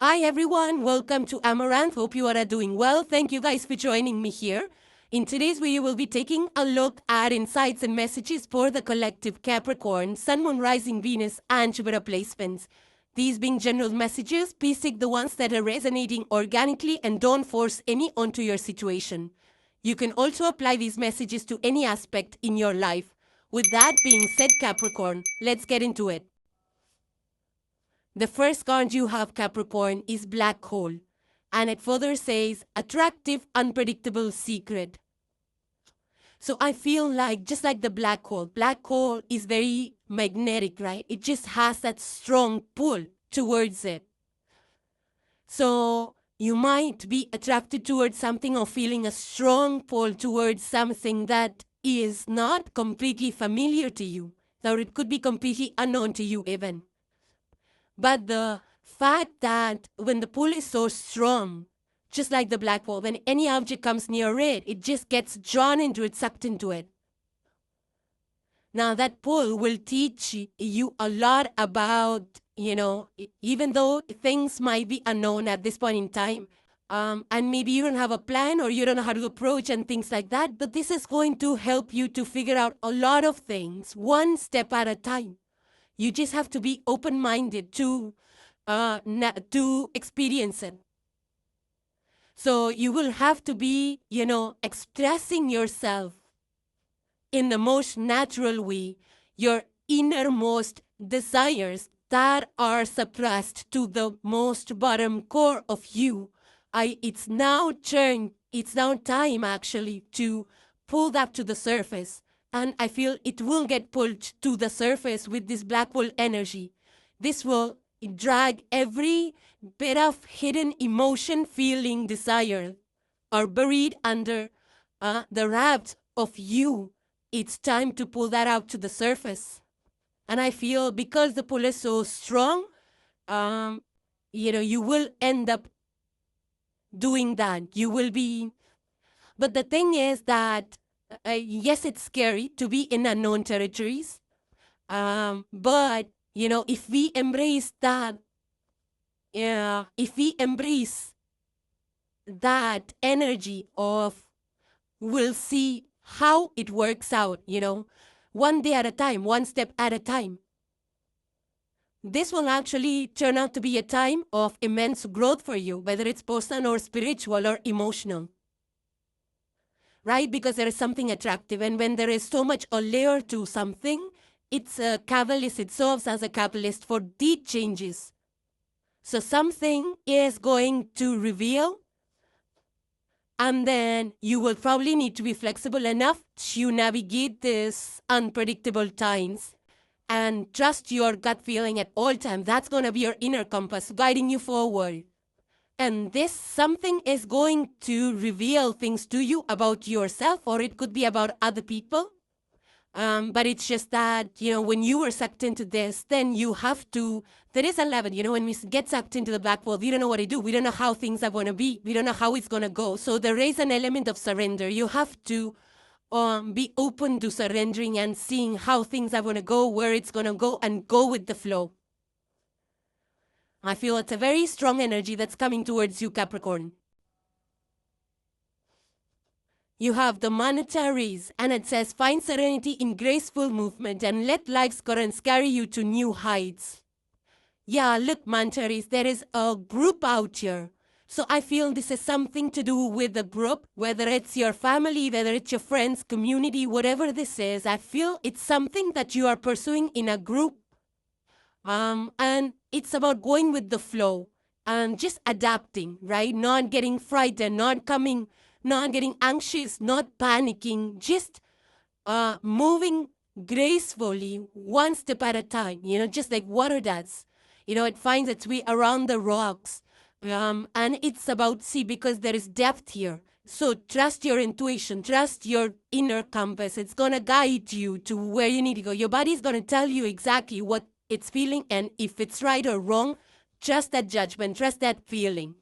Hi everyone, welcome to Amaranth. Hope you are doing well. Thank you guys for joining me here. In today's video, we'll be taking a look at insights and messages for the collective Capricorn, Sun, Moon, Rising, Venus, and Jupiter placements. These being general messages, please take the ones that are resonating organically and don't force any onto your situation. You can also apply these messages to any aspect in your life. With that being said, Capricorn, let's get into it. The first card you have, Capricorn, is Black Hole. And it further says, attractive, unpredictable secret. So I feel like, just like the black hole is very magnetic, right? It just has that strong pull towards it. So you might be attracted towards something or feeling a strong pull towards something that is not completely familiar to you. Or it could be completely unknown to you even. But the fact that when the pull is so strong, just like the black hole, when any object comes near it, it just gets drawn into it, sucked into it. Now that pull will teach you a lot about, even though things might be unknown at this point in time, and maybe you don't have a plan or you don't know how to approach and things like that, but this is going to help you to figure out a lot of things one step at a time. You just have to be open-minded to experience it. So you will have to be, expressing yourself in the most natural way, your innermost desires that are suppressed to the most bottom core of you. It's now time actually to pull that to the surface. And I feel it will get pulled to the surface with this black hole energy. This will drag every bit of hidden emotion, feeling, desire, or buried under the wraps of you. It's time to pull that out to the surface. And I feel because the pull is so strong, you will end up doing that. You will be. But the thing is that yes, it's scary to be in unknown territories. But, if we embrace that, if we embrace that energy of, we'll see how it works out, one day at a time, one step at a time. This will actually turn out to be a time of immense growth for you, whether it's personal or spiritual or emotional. Right? Because there is something attractive. And when there is so much a layer to something, it's a catalyst. It serves as a catalyst for deep changes. So something is going to reveal. And then you will probably need to be flexible enough to navigate these unpredictable times. And trust your gut feeling at all times. That's going to be your inner compass guiding you forward. And this something is going to reveal things to you about yourself, or it could be about other people. But it's just that, when you were sucked into this, then you have to, there is a level, when we get sucked into the black hole, we don't know what to do. We don't know how things are going to be. We don't know how it's going to go. So there is an element of surrender. You have to be open to surrendering and seeing how things are going to go, where it's going to go, and go with the flow. I feel it's a very strong energy that's coming towards you, Capricorn. You have the monetaries, and it says, find serenity in graceful movement and let life's currents carry you to new heights. Yeah, look, monetaries, there is a group out here. So I feel this is something to do with the group, whether it's your family, whether it's your friends, community, whatever this is. I feel it's something that you are pursuing in a group. And it's about going with the flow and just adapting, right? Not getting frightened, not getting anxious, not panicking, just moving gracefully one step at a time, just like water does. It finds its way around the rocks. And it's about, because there is depth here. So trust your intuition, trust your inner compass. It's going to guide you to where you need to go. Your body's going to tell you exactly what it's feeling, and if it's right or wrong, trust that judgment, trust that feeling.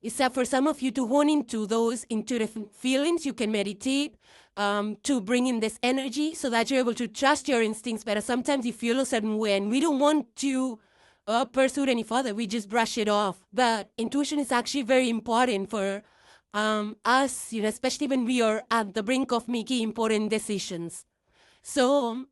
Except for some of you to hone into those intuitive feelings, you can meditate to bring in this energy so that you're able to trust your instincts better. Sometimes you feel a certain way, and we don't want to pursue it any further. We just brush it off. But intuition is actually very important for us, especially when we are at the brink of making important decisions. So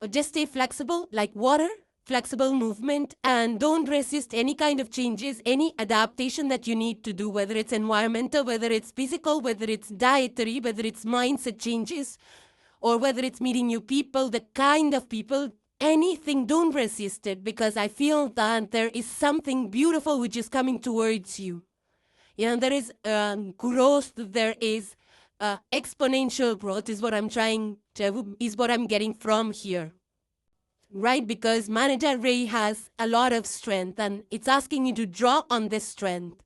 just stay flexible like water, flexible movement, and don't resist any kind of changes, any adaptation that you need to do, whether it's environmental, whether it's physical, whether it's dietary, whether it's mindset changes, or whether it's meeting new people, the kind of people, anything, don't resist it, because I feel that there is something beautiful which is coming towards you. There is growth, there is exponential growth is what I'm getting from here. Right, because Manager Ray has a lot of strength and it's asking you to draw on this strength.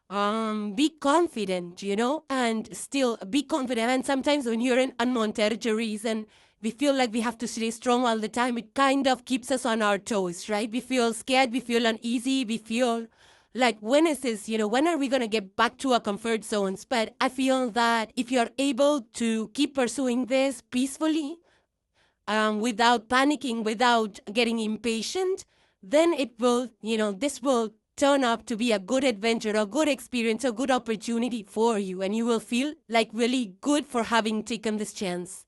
Be confident, and still be confident. And sometimes when you're in unknown territories and we feel like we have to stay strong all the time, it kind of keeps us on our toes, right? We feel scared, we feel uneasy, we feel like, when is this, when are we going to get back to our comfort zones? But I feel that if you're able to keep pursuing this peacefully, without panicking, without getting impatient, then it will, this will turn up to be a good adventure, a good experience, a good opportunity for you. And you will feel like really good for having taken this chance.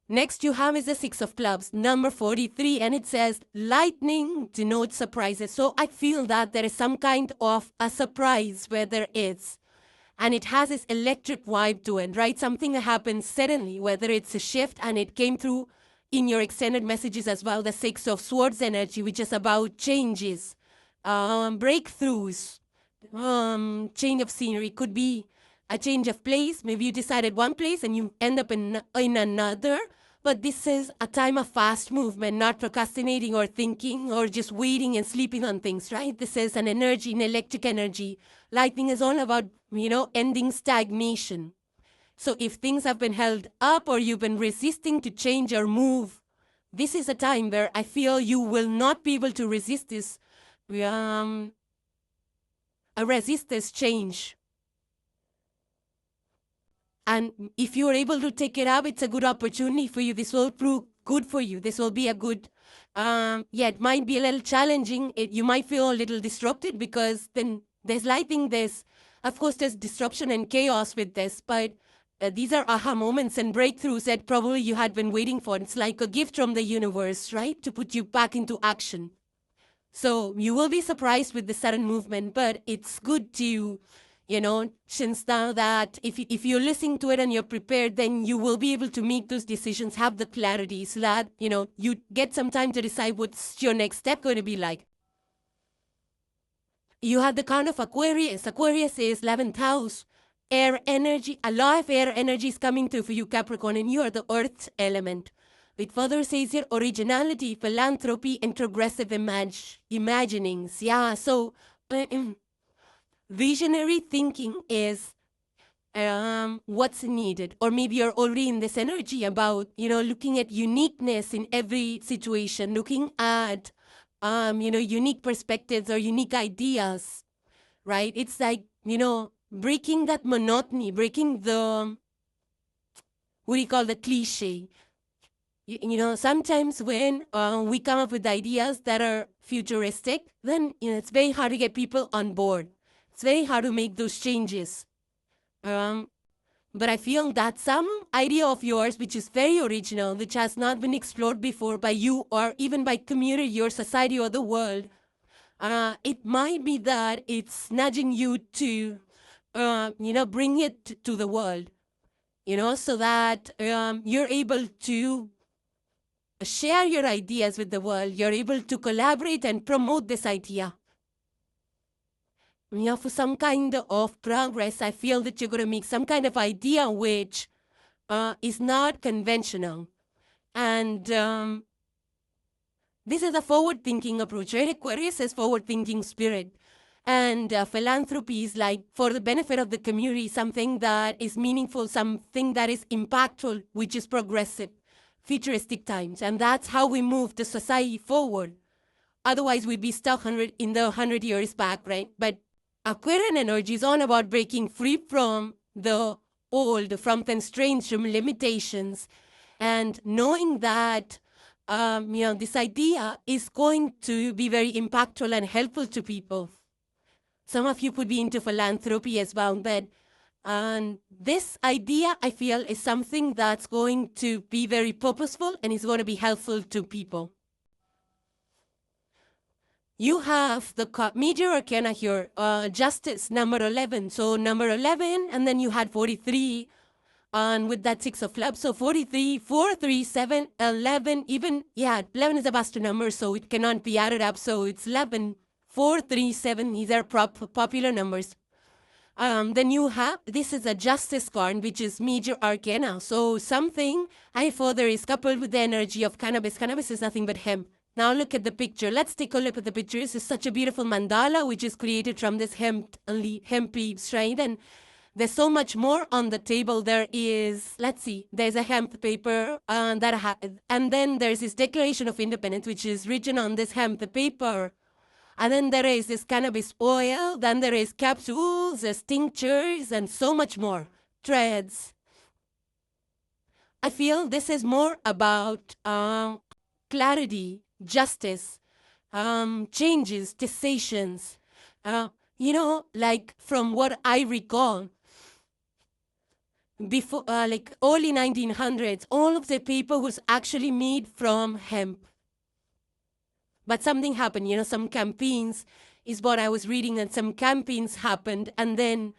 Next you have is the Six of Clubs, number 43, and it says, lightning denotes surprises. So I feel that there is some kind of a surprise where there is. And it has this electric vibe to it, right? Something that happens suddenly, whether it's a shift, and it came through in your extended messages as well, the Six of Swords energy, which is about changes, breakthroughs, change of scenery. Could be a change of place. Maybe you decided one place and you end up in another. But this is a time of fast movement, not procrastinating or thinking or just waiting and sleeping on things, right? This is an energy, an electric energy. Lightning is all about, ending stagnation. So if things have been held up or you've been resisting to change or move, this is a time where I feel you will not be able to resist this, change. And if you're able to take it up, it's a good opportunity for you. This will prove good for you. This will be a good, it might be a little challenging. You might feel a little disrupted because then there's lightning, of course, there's disruption and chaos with this, but these are aha moments and breakthroughs that probably you had been waiting for. It's like a gift from the universe, right? To put you back into action. So you will be surprised with the sudden movement, but it's good to, since now that if you're listening to it and you're prepared, then you will be able to make those decisions, have the clarity so that, you get some time to decide what's your next step going to be like. You have the card of Aquarius. Aquarius is 11th house. Air energy, a lot of air energy is coming through for you, Capricorn, and you are the earth element. It further says here, originality, philanthropy, and progressive imaginings. Yeah, so visionary thinking is what's needed. Or maybe you're already in this energy about, looking at uniqueness in every situation, looking at, unique perspectives or unique ideas, right? It's like, breaking that monotony, breaking the, what do you call the cliche? Sometimes when we come up with ideas that are futuristic, then, it's very hard to get people on board. It's very hard to make those changes. But I feel that some idea of yours, which is very original, which has not been explored before by you or even by community or society or the world, it might be that it's nudging you to, bring it to the world, so that you're able to share your ideas with the world. You're able to collaborate and promote this idea. For some kind of progress, I feel that you're going to make some kind of idea which is not conventional. And this is a forward-thinking approach, right? Aquarius is forward-thinking spirit. And philanthropy is like for the benefit of the community, something that is meaningful, something that is impactful, which is progressive, futuristic times. And that's how we move the society forward. Otherwise, we'd be stuck in the 100 years back, right? But Aquarian energy is all about breaking free from the old, from constraints, from limitations, and knowing that this idea is going to be very impactful and helpful to people. Some of you could be into philanthropy as well, but this idea, I feel, is something that's going to be very purposeful and is going to be helpful to people. You have the major arcana here, Justice, number 11. So number 11, and then you had 43, and with that 6 of clubs. So 43, 4, 3, 7, 11, even, 11 is a master number, so it cannot be added up. So it's 11, 4, 3, 7, these are popular numbers. Then you have, this is a Justice card, which is major arcana. So something I further is coupled with the energy of cannabis. Cannabis is nothing but hemp. Now look at the picture. Let's take a look at the picture. This is such a beautiful mandala, which is created from this hemp leaves, right? And there's so much more on the table. There is, let's see, there's a hemp paper, and then there's this Declaration of Independence, which is written on this hemp paper. And then there is this cannabis oil, then there is capsules, there's tinctures, and so much more. Threads. I feel this is more about clarity, justice, changes, decisions. Like from what I recall, before, like early 1900s, all of the paper was actually made from hemp. But something happened, some campaigns is what I was reading, and some campaigns happened. And then,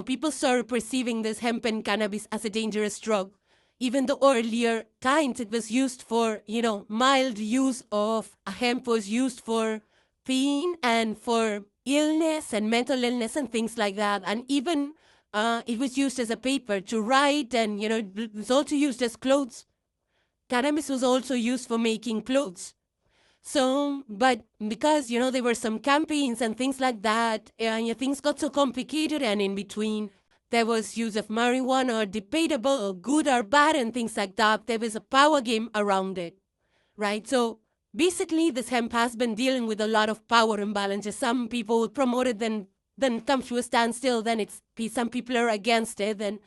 people started perceiving this hemp and cannabis as a dangerous drug. Even the earlier times, it was used for, mild use of hemp was used for pain and for illness and mental illness and things like that. And even it was used as a paper to write, and, it was also used as clothes. Cannabis was also used for making clothes. So, but because, there were some campaigns and things like that, things got so complicated, and in between, there was use of marijuana, or debatable, or good or bad, and things like that. There was a power game around it, right? So, basically, this hemp has been dealing with a lot of power imbalances. Some people would promote it, then come to a standstill, then some people are against it, and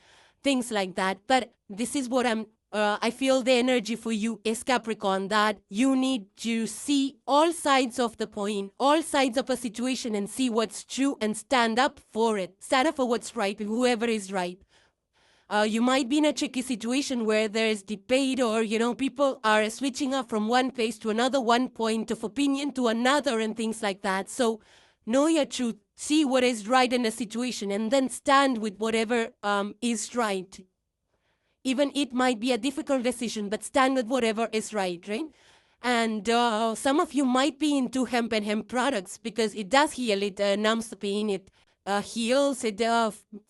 things like that. But this is what I feel the energy for you is Capricorn, that you need to see all sides of the coin, all sides of a situation, and see what's true and stand up for it. Stand up for what's right, whoever is right. You might be in a tricky situation where there is debate, or, people are switching up from one place to another, one point of opinion to another, and things like that. So know your truth, see what is right in a situation, and then stand with whatever is right. Even it might be a difficult decision, but stand with whatever is right? And some of you might be into hemp and hemp products because it does heal. It numbs the pain. It heals. It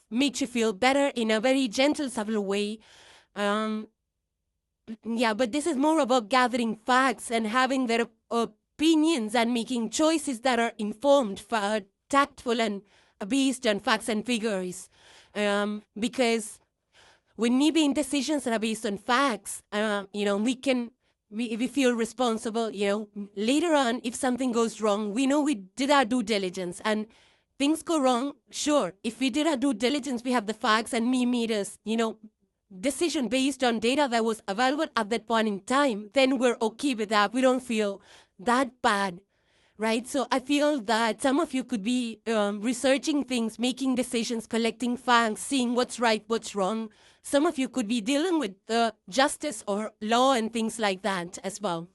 makes you feel better in a very gentle, subtle way. But this is more about gathering facts and having their opinions and making choices that are informed, tactful, and based on facts and figures. Because when we make decisions that are based on facts, we feel responsible. Later on, if something goes wrong, we know we did our due diligence, and things go wrong. Sure, if we did our due diligence, we have the facts, and we made a, decision based on data that was available at that point in time. Then we're okay with that. We don't feel that bad, right? So I feel that some of you could be researching things, making decisions, collecting facts, seeing what's right, what's wrong. Some of you could be dealing with justice or law and things like that as well.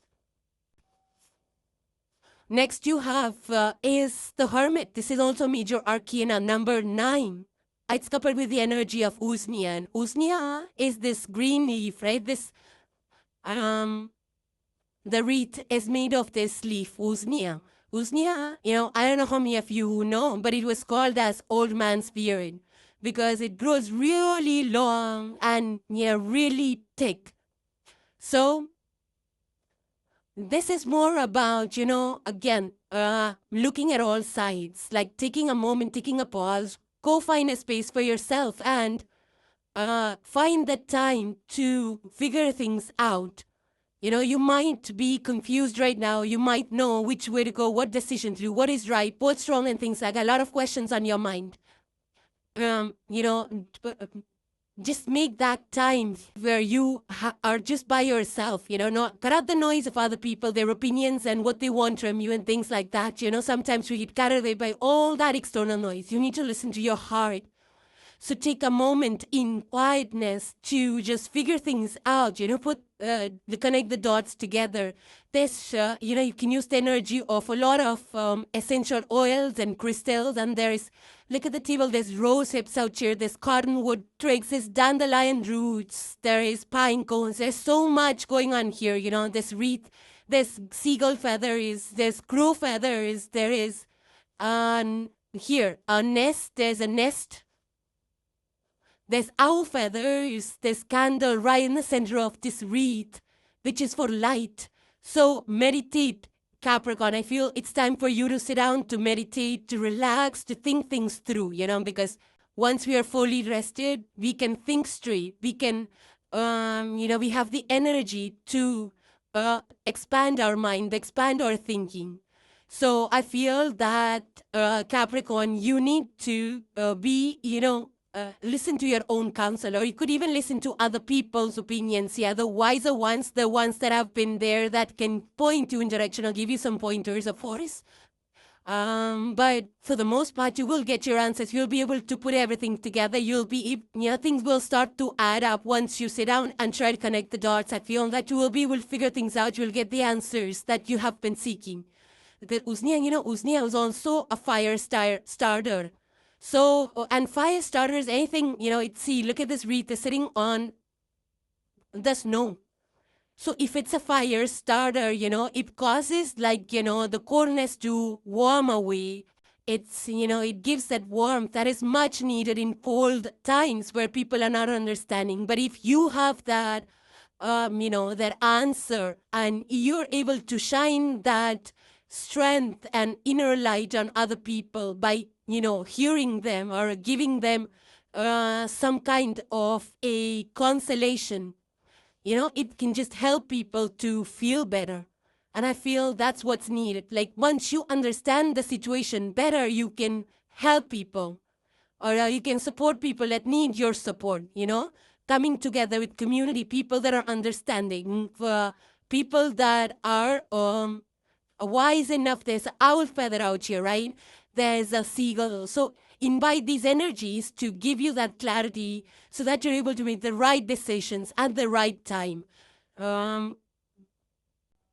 Next you have is the Hermit. This is also major arcana number 9. It's coupled with the energy of Usnia. And Usnia is this green leaf, right? This, the wreath is made of this leaf, Usnia. Usnia, I don't know how many of you know, but it was called as old man's beard, because it grows really long and really thick. So this is more about, again, looking at all sides, like taking a moment, taking a pause, go find a space for yourself, and find the time to figure things out. You might be confused right now. You might know which way to go, what decision to do, what is right, what's wrong, and things like that. A lot of questions on your mind. just make that time where you are just by yourself, not cut out the noise of other people, their opinions and what they want from you and things like that. Sometimes we get carried away by all that external noise. You need to listen to your heart. So take a moment in quietness to just figure things out, connect the dots together. There's, you can use the energy of a lot of essential oils and crystals. And there's, look at the table, there's rose hips out here, there's cottonwood twigs, there's dandelion roots, there is pine cones. There's so much going on here, there's wreath, there's seagull feathers, there's crow feathers, there is here a nest, there's a nest. There's owl feathers, there's candle right in the center of this wreath, which is for light. So meditate, Capricorn. I feel it's time for you to sit down, to meditate, to relax, to think things through, because once we are fully rested, we can think straight. We can, we have the energy to expand our mind, expand our thinking. So I feel that, Capricorn, you need to be, listen to your own counsel, or you could even listen to other people's opinions. Yeah, the wiser ones, the ones that have been there that can point you in direction or give you some pointers, of course. But for the most part, you will get your answers. You'll be able to put everything together. Things will start to add up once you sit down and try to connect the dots. I feel that you will be able to figure things out. You'll get the answers that you have been seeking. The Usnia was also a fire starter. So, and fire starters, anything, look at this wreath, it's sitting on the snow. So if it's a fire starter, it causes the coldness to warm away. It's, it gives that warmth that is much needed in cold times where people are not understanding. But if you have that, that answer and you're able to shine that strength and inner light on other people by hearing them or giving them some kind of a consolation, it can just help people to feel better. And I feel that's what's needed. Like once you understand the situation better, you can help people, or you can support people that need your support, coming together with community, people that are understanding, people that are wise enough. There's an owl feather out here, right? There's a seagull. So invite these energies to give you that clarity so that you're able to make the right decisions at the right time.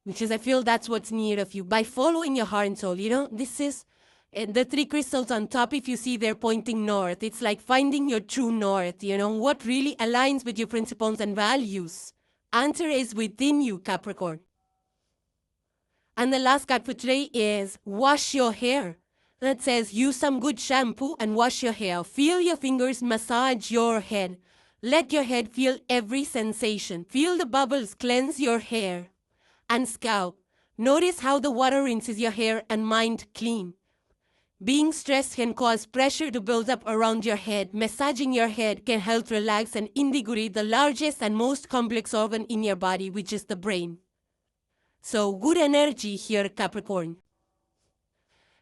Which is, I feel that's what's needed of you. By following your heart and soul, this is the 3 crystals on top. If you see, they're pointing north. It's like finding your true north, what really aligns with your principles and values. Answer is within you, Capricorn. And the last card for today is wash your hair. That says, use some good shampoo and wash your hair. Feel your fingers massage your head. Let your head feel every sensation. Feel the bubbles cleanse your hair and scalp. Notice how the water rinses your hair and mind clean. Being stressed can cause pressure to build up around your head. Massaging your head can help relax and invigorate the largest and most complex organ in your body, which is the brain. So good energy here, Capricorn.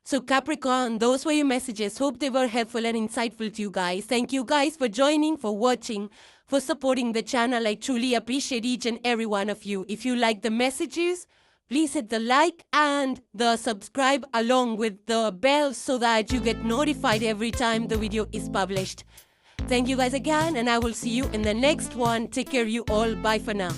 So Capricorn, those were your messages. Hope they were helpful and insightful to you guys. Thank you guys for joining, for watching, for supporting the channel. I truly appreciate each and every one of you. If you like the messages, please hit the like and the subscribe along with the bell so that you get notified every time the video is published. Thank you guys again, and I will see you in the next one. Take care of you all. Bye for now.